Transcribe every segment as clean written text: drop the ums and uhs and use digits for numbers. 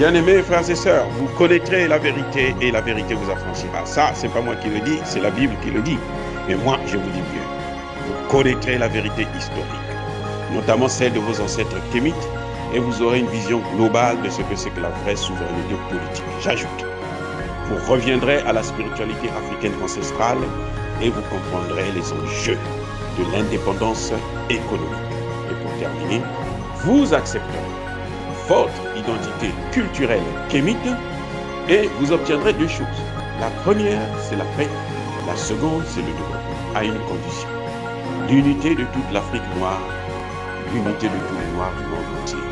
Bien-aimés frères et sœurs, vous connaîtrez la vérité et la vérité vous affranchira. Ça, c'est pas moi qui le dis, c'est la Bible qui le dit. Mais moi, je vous dis mieux. Vous connaîtrez la vérité historique, notamment celle de vos ancêtres kémites, et vous aurez une vision globale de ce que c'est que la vraie souveraineté politique. J'ajoute, vous reviendrez à la spiritualité africaine ancestrale et vous comprendrez les enjeux de l'indépendance économique. Et pour terminer, vous accepterez votre identité culturelle kémite et vous obtiendrez deux choses. La première, c'est la paix. La seconde, c'est le développement, à une condition. L'unité de toute l'Afrique noire, l'unité de tous les Noirs du monde entier.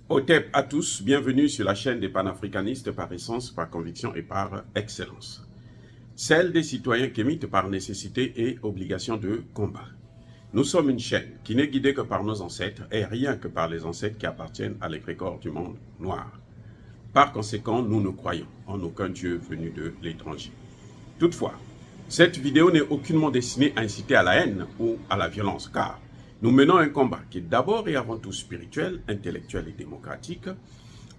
Otep à tous, bienvenue sur la chaîne des panafricanistes par essence, par conviction et par excellence. Celle des citoyens kémites par nécessité et obligation de combat. Nous sommes une chaîne qui n'est guidée que par nos ancêtres et rien que par les ancêtres qui appartiennent à l'égrégore du monde noir. Par conséquent, nous ne croyons en aucun Dieu venu de l'étranger. Toutefois, cette vidéo n'est aucunement destinée à inciter à la haine ou à la violence, car nous menons un combat qui est d'abord et avant tout spirituel, intellectuel et démocratique.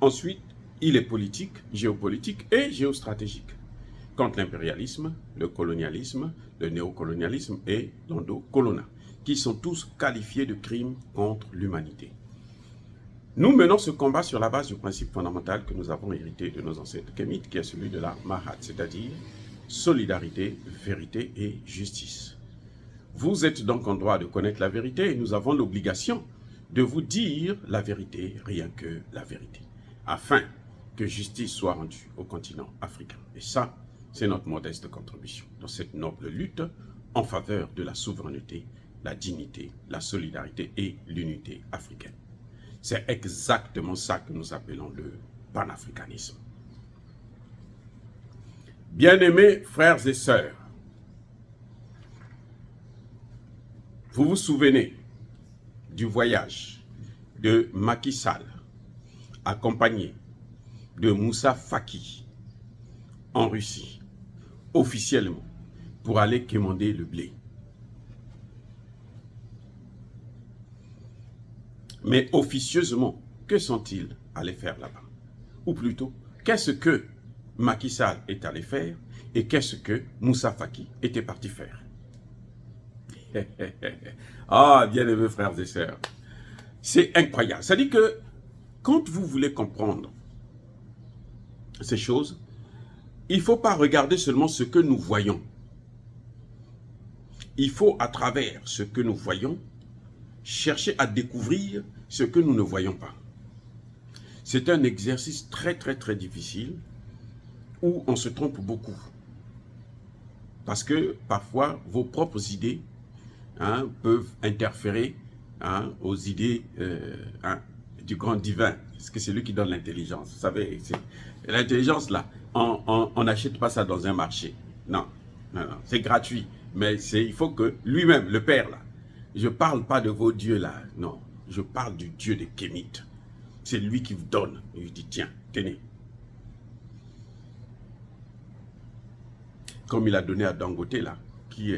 Ensuite, il est politique, géopolitique et géostratégique. Contre l'impérialisme, le colonialisme, le néocolonialisme et l'endocolona, qui sont tous qualifiés de crimes contre l'humanité. Nous menons ce combat sur la base du principe fondamental que nous avons hérité de nos ancêtres kémites, qui est celui de la Mahat, c'est-à-dire solidarité, vérité et justice. Vous êtes donc en droit de connaître la vérité et nous avons l'obligation de vous dire la vérité, rien que la vérité, afin que justice soit rendue au continent africain. Et ça, c'est notre modeste contribution dans cette noble lutte en faveur de la souveraineté, la dignité, la solidarité et l'unité africaine. C'est exactement ça que nous appelons le panafricanisme. Bien-aimés frères et sœurs, vous vous souvenez du voyage de Macky Sall accompagné de Moussa Faki en Russie, officiellement, pour aller quémander le blé. Mais officieusement, que sont-ils allés faire là-bas? Ou plutôt, qu'est-ce que Macky Sall est allé faire et qu'est-ce que Moussa Faki était parti faire? Ah, bien-aimés frères et sœurs, c'est incroyable. Ça dit que quand vous voulez comprendre ces choses, il ne faut pas regarder seulement ce que nous voyons. Il faut, à travers ce que nous voyons, chercher à découvrir ce que nous ne voyons pas. C'est un exercice très difficile où on se trompe beaucoup. Parce que parfois, vos propres idées peuvent interférer aux idées du grand divin. Parce que c'est lui qui donne l'intelligence. Vous savez, l'intelligence là, on n'achète pas ça dans un marché. Non, c'est gratuit. Mais il faut que lui-même, le Père là, je ne parle pas de vos dieux là, non. Je parle du Dieu des Kémites. C'est lui qui vous donne. Il dit, tiens, tenez. Comme il a donné à Dangote là, qui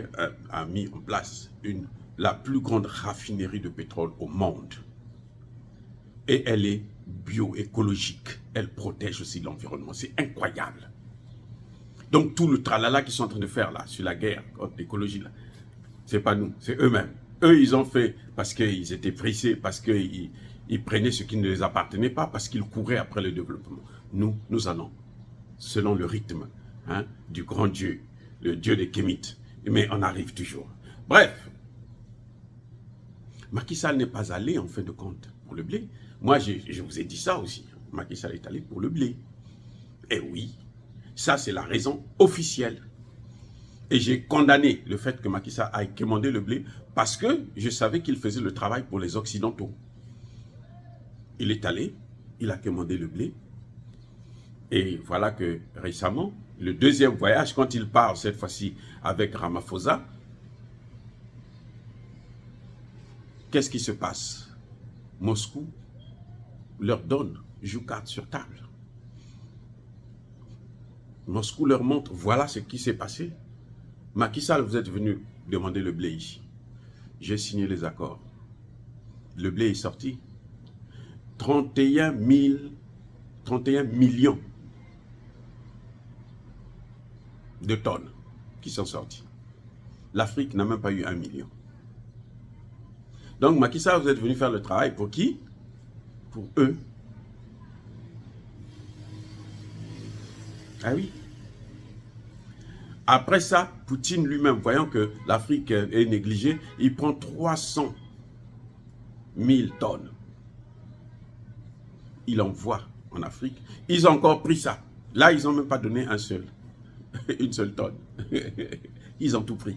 a mis en place la plus grande raffinerie de pétrole au monde. Et elle est bioécologique. Elle protège aussi l'environnement. C'est incroyable. Donc tout le tralala qu'ils sont en train de faire là, sur la guerre contre l'écologie là, c'est pas nous, c'est eux-mêmes. Eux, ils ont fait parce qu'ils étaient pressés, parce qu'ils prenaient ce qui ne les appartenait pas, parce qu'ils couraient après le développement. Nous allons, selon le rythme du grand Dieu, le Dieu des Kémites. Mais on arrive toujours. Bref, Macky Sall n'est pas allé, en fin de compte, pour le blé. Moi, je vous ai dit ça aussi. Macky Sall est allé pour le blé. Et oui, ça, c'est la raison officielle. Et j'ai condamné le fait que Macky Sall aille quémander le blé parce que je savais qu'il faisait le travail pour les Occidentaux. Il est allé, il a quémandé le blé. Et voilà que récemment, le deuxième voyage, quand il part cette fois-ci avec Ramaphosa, qu'est-ce qui se passe? Moscou leur donne, joue carte sur table. Moscou leur montre, voilà ce qui s'est passé. Macky Sall, vous êtes venu demander le blé ici. J'ai signé les accords. Le blé est sorti. 31 millions de tonnes qui sont sorties. L'Afrique n'a même pas eu 1 million. Donc Macky Sall, vous êtes venu faire le travail pour qui? Pour eux. Ah oui. Après ça, Poutine lui-même, voyant que l'Afrique est négligée, il prend 300 000 tonnes. Il envoie en Afrique. Ils ont encore pris ça. Là, ils n'ont même pas donné une seule tonne. Ils ont tout pris.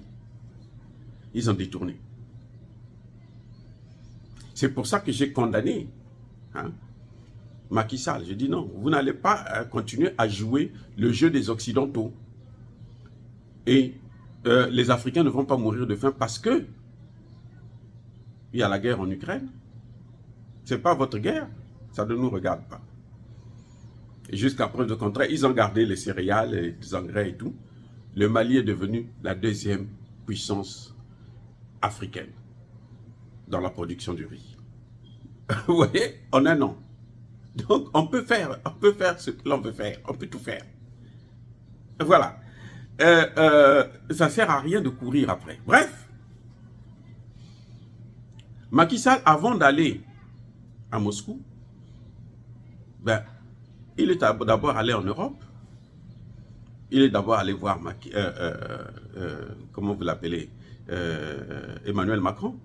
Ils ont détourné. C'est pour ça que j'ai condamné Macky Sall. J'ai dit non, vous n'allez pas continuer à jouer le jeu des Occidentaux. Et les Africains ne vont pas mourir de faim parce que il y a la guerre en Ukraine. Ce n'est pas votre guerre, ça ne nous regarde pas. Et jusqu'à preuve de contraire, ils ont gardé les céréales, les engrais et tout. Le Mali est devenu la deuxième puissance africaine dans la production du riz. Vous voyez, en un an. Donc, on peut faire ce que l'on veut faire, on peut tout faire. Voilà. Ça ne sert à rien de courir après. Bref, Macky Sall, avant d'aller à Moscou, il est d'abord allé en Europe. Il est d'abord allé voir comment vous l'appelez, Emmanuel Macron.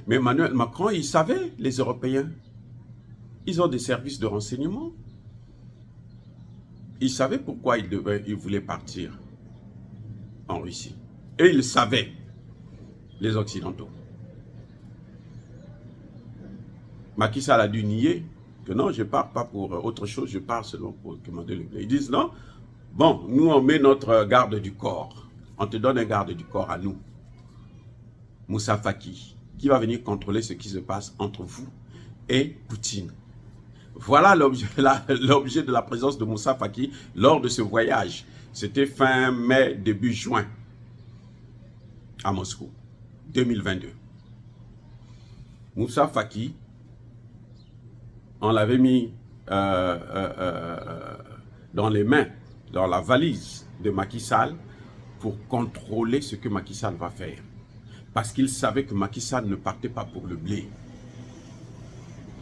Mais Emmanuel Macron, il savait, les Européens, ils ont des services de renseignement. Il savait pourquoi il voulait partir en Russie. Et il savait, les Occidentaux. Macky Sall a dû nier que non, je ne pars pas pour autre chose, je pars seulement pour commander le blé. Ils disent non, bon, nous on met notre garde du corps. On te donne un garde du corps à nous, Moussa Faki, qui va venir contrôler ce qui se passe entre vous et Poutine. Voilà l'objet de la présence de Moussa Faki lors de ce voyage. C'était fin mai, début juin, à Moscou, 2022. Moussa Faki, on l'avait mis dans les mains, dans la valise de Macky Sall, pour contrôler ce que Macky Sall va faire. Parce qu'il savait que Macky Sall ne partait pas pour le blé.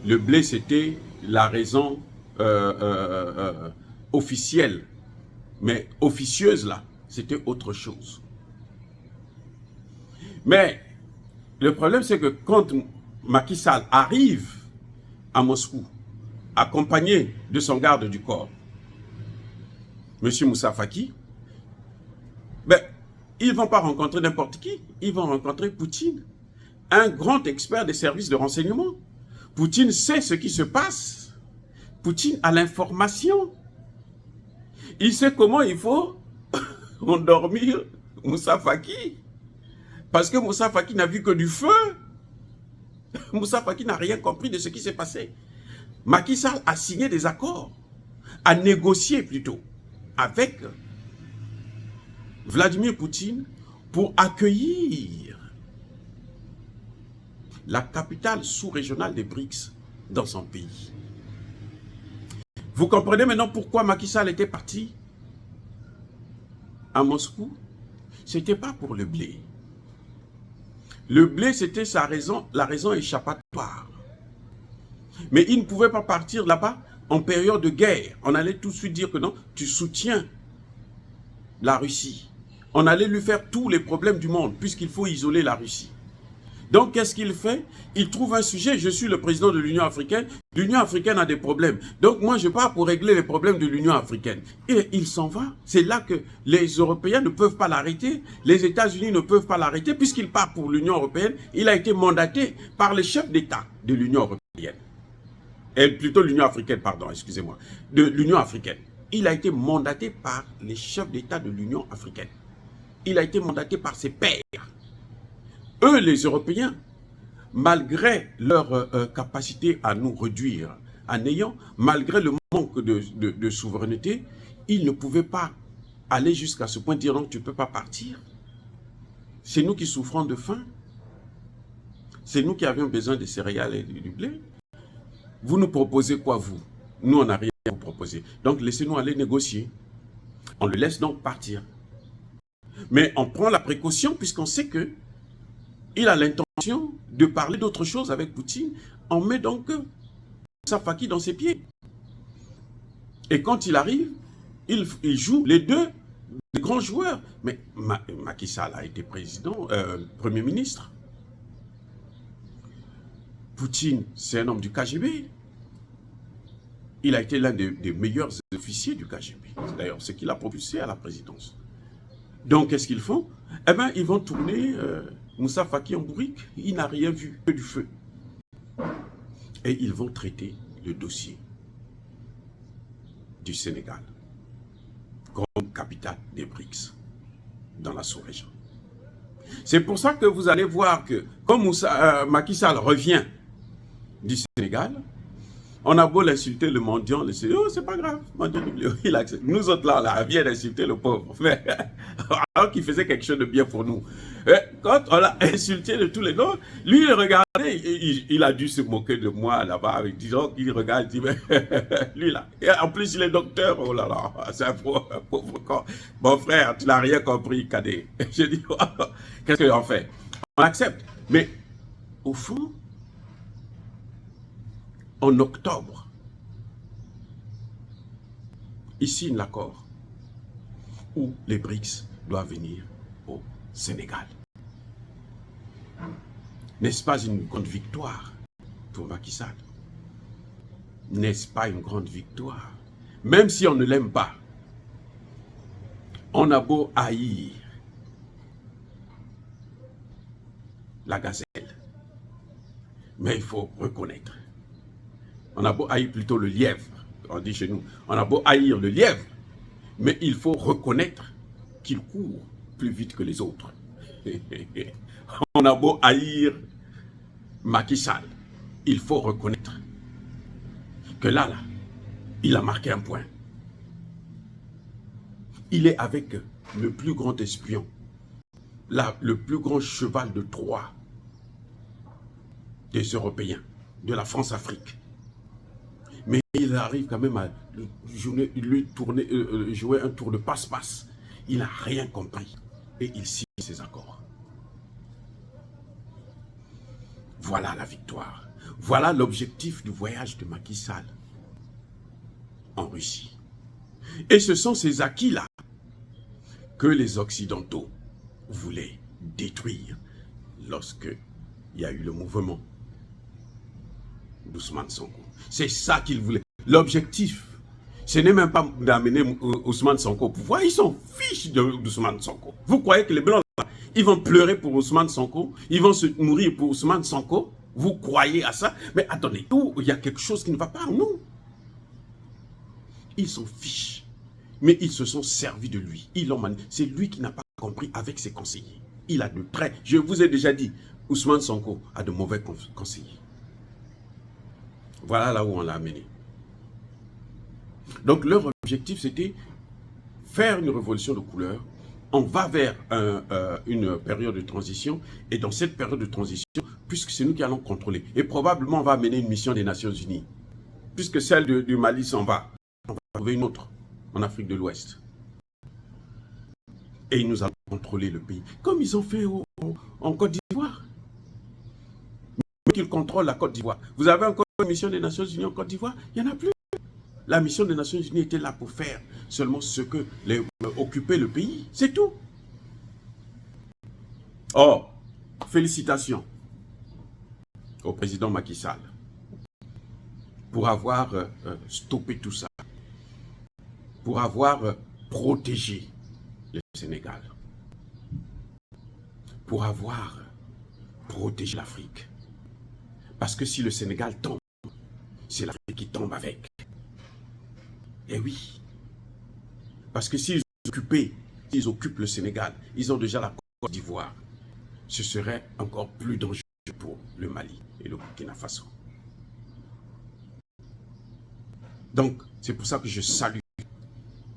Le blé, c'était la raison officielle. Mais officieuse, là, c'était autre chose. Mais le problème, c'est que quand Macky Sall arrive à Moscou, accompagné de son garde du corps, M. Moussa Faki, ils ne vont pas rencontrer n'importe qui, ils vont rencontrer Poutine, un grand expert des services de renseignement. Poutine sait ce qui se passe. Poutine a l'information. Il sait comment il faut endormir Moussa Faki. Parce que Moussa Faki n'a vu que du feu. Moussa Faki n'a rien compris de ce qui s'est passé. Macky Sall a signé des accords, a négocié plutôt, avec Vladimir Poutine pour accueillir la capitale sous-régionale des BRICS dans son pays. Vous comprenez maintenant pourquoi Macky Sall était parti à Moscou? Ce n'était pas pour le blé. Le blé, c'était la raison échappatoire. Mais il ne pouvait pas partir là-bas en période de guerre. On allait tout de suite dire que non, tu soutiens la Russie. On allait lui faire tous les problèmes du monde, puisqu'il faut isoler la Russie. Donc, qu'est-ce qu'il fait? Il trouve un sujet. Je suis le président de l'Union africaine. L'Union africaine a des problèmes. Donc, moi, je pars pour régler les problèmes de l'Union africaine. Et il s'en va. C'est là que les Européens ne peuvent pas l'arrêter. Les États-Unis ne peuvent pas l'arrêter, puisqu'il part pour l'Union européenne. Il a été mandaté par les chefs d'État de l'Union européenne. Et plutôt l'Union africaine, pardon, excusez-moi. De l'Union africaine. Il a été mandaté par les chefs d'État de l'Union africaine. Il a été mandaté par ses pairs. Eux, les Européens, malgré leur capacité à nous réduire en ayant, malgré le manque de souveraineté, ils ne pouvaient pas aller jusqu'à ce point de dire non, tu ne peux pas partir. C'est nous qui souffrons de faim. C'est nous qui avions besoin de céréales et du blé. vous nous proposez quoi, vous? Nous, on n'a rien à vous proposer. Donc, laissez-nous aller négocier. On le laisse donc partir. Mais on prend la précaution puisqu'on sait que il a l'intention de parler d'autre chose avec Poutine. On met donc Moussa Faki dans ses pieds. Et quand il arrive, il joue les deux grands joueurs. Mais Macky Sall a été Premier ministre. Poutine, c'est un homme du KGB. Il a été l'un des meilleurs officiers du KGB. C'est d'ailleurs ce qui l'a propulsé à la présidence. Donc, qu'est-ce qu'ils font? Eh bien, ils vont tourner Moussa Faki en bourrique. Il n'a rien vu que du feu. Et ils vont traiter le dossier du Sénégal comme capitale des BRICS dans la sous-région. C'est pour ça que vous allez voir que, comme Macky Sall revient du Sénégal, on a beau l'insulter, le mendiant, oh, c'est pas grave, il accepte. Nous autres là, on vient d'insulter le pauvre, alors qu'il faisait quelque chose de bien pour nous. Et quand on l'a insulté de tous les noms, lui il regardait, il a dû se moquer de moi là-bas, disons qu'il regarde, il dit, mais lui là, et en plus il est docteur, oh là là, c'est un pauvre corps. Mon frère, tu n'as rien compris, cadet. Je dis, oh, qu'est-ce qu'on fait? On accepte, mais au fond, en octobre, il signe l'accord où les BRICS doivent venir au Sénégal. N'est-ce pas une grande victoire pour Macky Sall? N'est-ce pas une grande victoire? Même si on ne l'aime pas, on a beau haïr la gazelle, mais il faut reconnaître. On a beau haïr plutôt le lièvre, on dit chez nous, on a beau haïr le lièvre, mais il faut reconnaître qu'il court plus vite que les autres. On a beau haïr Macky Sall, il faut reconnaître que là, il a marqué un point. Il est avec le plus grand espion, le plus grand cheval de Troie des Européens, de la France-Afrique. Mais il arrive quand même à jouer un tour de passe-passe. Il n'a rien compris et il signe ses accords. Voilà la victoire. Voilà l'objectif du voyage de Macky Sall en Russie. Et ce sont ces acquis-là que les Occidentaux voulaient détruire lorsque il y a eu le mouvement d'Ousmane Sonko. C'est ça qu'ils voulaient. L'objectif, ce n'est même pas d'amener Ousmane Sonko au pouvoir. Ils s'en fichent d'Ousmane Sonko. Vous croyez que les Blancs, ils vont pleurer pour Ousmane Sonko? Ils vont se mourir pour Ousmane Sonko? Vous croyez à ça? Mais attendez, il y a quelque chose qui ne va pas en nous. Ils s'en fichent. Mais ils se sont servis de lui. C'est lui qui n'a pas compris avec ses conseillers. Il a de très... Je vous ai déjà dit, Ousmane Sonko a de mauvais conseillers. Voilà là où on l'a amené. Donc leur objectif, c'était faire une révolution de couleur. On va vers une période de transition. Et dans cette période de transition, puisque c'est nous qui allons contrôler, et probablement on va amener une mission des Nations Unies. Puisque celle du Mali s'en va, on va trouver une autre en Afrique de l'Ouest. Et ils nous allons contrôler le pays. Comme ils ont fait en Côte d'Ivoire. Qu'ils contrôlent la Côte d'Ivoire. Vous avez encore une mission des Nations Unies en Côte d'Ivoire? Il n'y en a plus. La mission des Nations Unies était là pour faire seulement ce que occuper le pays. C'est tout. Oh, félicitations au président Macky Sall pour avoir stoppé tout ça, pour avoir protégé le Sénégal, pour avoir protégé l'Afrique. Parce que si le Sénégal tombe, c'est l'Afrique qui tombe avec. Eh oui. Parce que s'ils occupent le Sénégal, ils ont déjà la Côte d'Ivoire. Ce serait encore plus dangereux pour le Mali et le Burkina Faso. Donc, c'est pour ça que je salue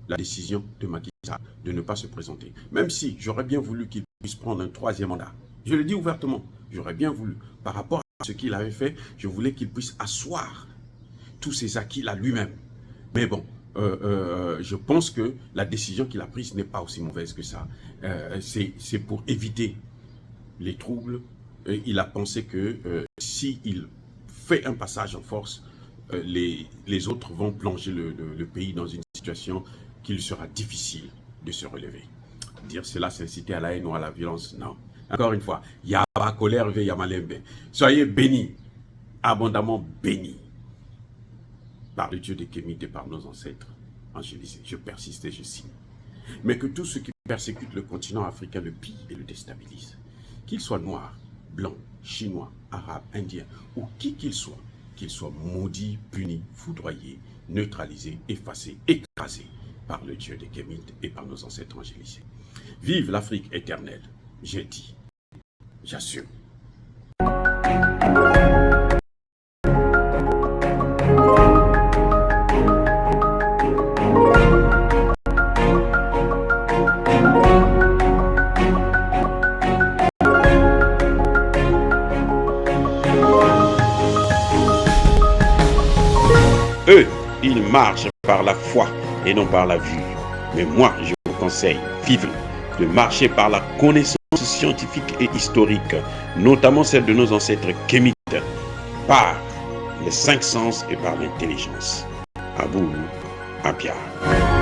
la décision de Macky Sall de ne pas se présenter. Même si j'aurais bien voulu qu'il puisse prendre un troisième mandat. Je le dis ouvertement, j'aurais bien voulu. Par rapport à ce qu'il avait fait, je voulais qu'il puisse asseoir tous ces acquis-là lui-même. Mais bon, je pense que la décision qu'il a prise n'est pas aussi mauvaise que ça. C'est pour éviter les troubles. Il a pensé que s'il fait un passage en force, les autres vont plonger le pays dans une situation qu'il sera difficile de se relever. Dire cela, c'est inciter à la haine ou à la violence, non. Encore une fois, Yaba colère ve Yamalembe. Soyez bénis, abondamment bénis, par le Dieu des Kémites et par nos ancêtres angélisés. Je persiste et je signe. Mais que tous ceux qui persécutent le continent africain le pillent et le déstabilisent. Qu'ils soient noirs, blancs, chinois, arabes, indiens, ou qui qu'ils soient maudits, punis, foudroyés, neutralisés, effacés, écrasés par le Dieu des Kémites et par nos ancêtres angélisés. Vive l'Afrique éternelle, j'ai dit, j'assume. Eux, ils marchent par la foi et non par la vue. Mais moi, je vous conseille vivement de marcher par la connaissance scientifique et historique, notamment celle de nos ancêtres kémites, par les 5 sens et par l'intelligence. À vous, à Pierre.